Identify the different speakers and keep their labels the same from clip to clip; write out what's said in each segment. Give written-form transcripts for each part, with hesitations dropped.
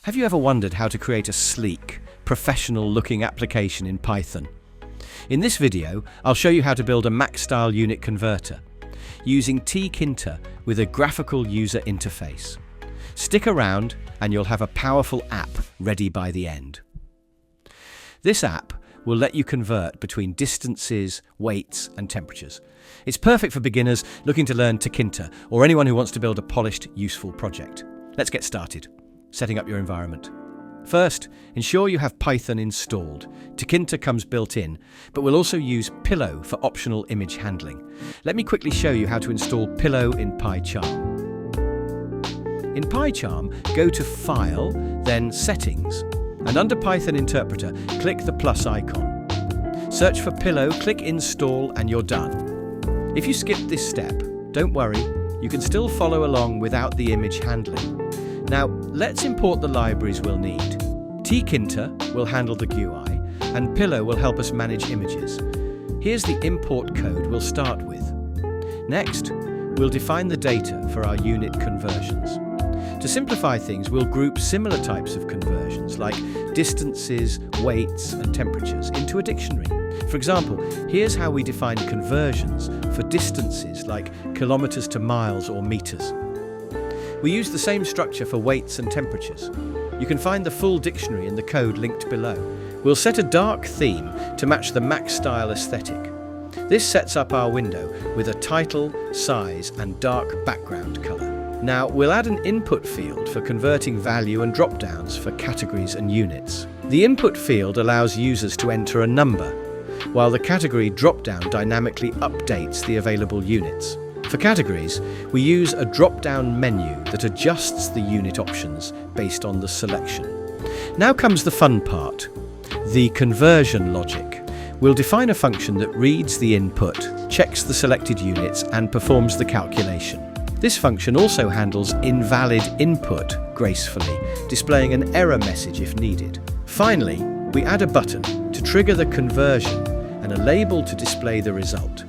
Speaker 1: Have you ever wondered how to create a sleek, professional-looking application in Python? In this video, I'll show you how to build a Mac-style unit converter using Tkinter with a graphical user interface. Stick around and you'll have a powerful app ready by the end. This app will let you convert between distances, weights, and temperatures. It's perfect for beginners looking to learn Tkinter or anyone who wants to build a polished, useful project. Let's get started. Setting up your environment. First, ensure you have Python installed. Tkinter comes built in, but we'll also use Pillow for optional image handling. Let me quickly show you how to install Pillow in PyCharm. In PyCharm, go to File, then Settings, and under Python Interpreter, click the plus icon. Search for Pillow, click Install, and you're done. If you skip this step, don't worry, you can still follow along without the image handling. Now, let's import the libraries we'll need. Tkinter will handle the GUI, and Pillow will help us manage images. Here's the import code we'll start with. Next, we'll define the data for our unit conversions. To simplify things, we'll group similar types of conversions like distances, weights, and temperatures into a dictionary. For example, here's how we define conversions for distances like kilometers to miles or meters. We use the same structure for weights and temperatures. You can find the full dictionary in the code linked below. We'll set a dark theme to match the Mac-style aesthetic. This sets up our window with a title, size, and dark background color. Now, we'll add an input field for converting value and drop-downs for categories and units. The input field allows users to enter a number, while the category drop-down dynamically updates the available units. For categories, we use a drop-down menu that adjusts the unit options based on the selection. Now comes the fun part, the conversion logic. We'll define a function that reads the input, checks the selected units, and performs the calculation. This function also handles invalid input gracefully, displaying an error message if needed. Finally, we add a button to trigger the conversion and a label to display the result.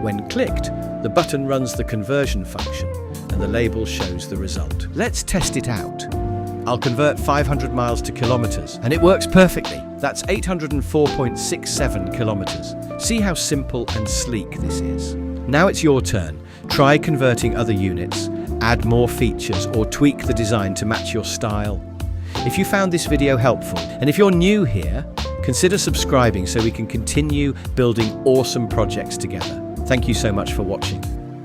Speaker 1: When clicked, the button runs the conversion function and the label shows the result. Let's test it out. I'll convert 500 miles to kilometers, and it works perfectly. That's 804.67 kilometers. See how simple and sleek this is. Now it's your turn. Try converting other units, add more features, or tweak the design to match your style. If you found this video helpful, and if you're new here, consider subscribing so we can continue building awesome projects together. Thank you so much for watching.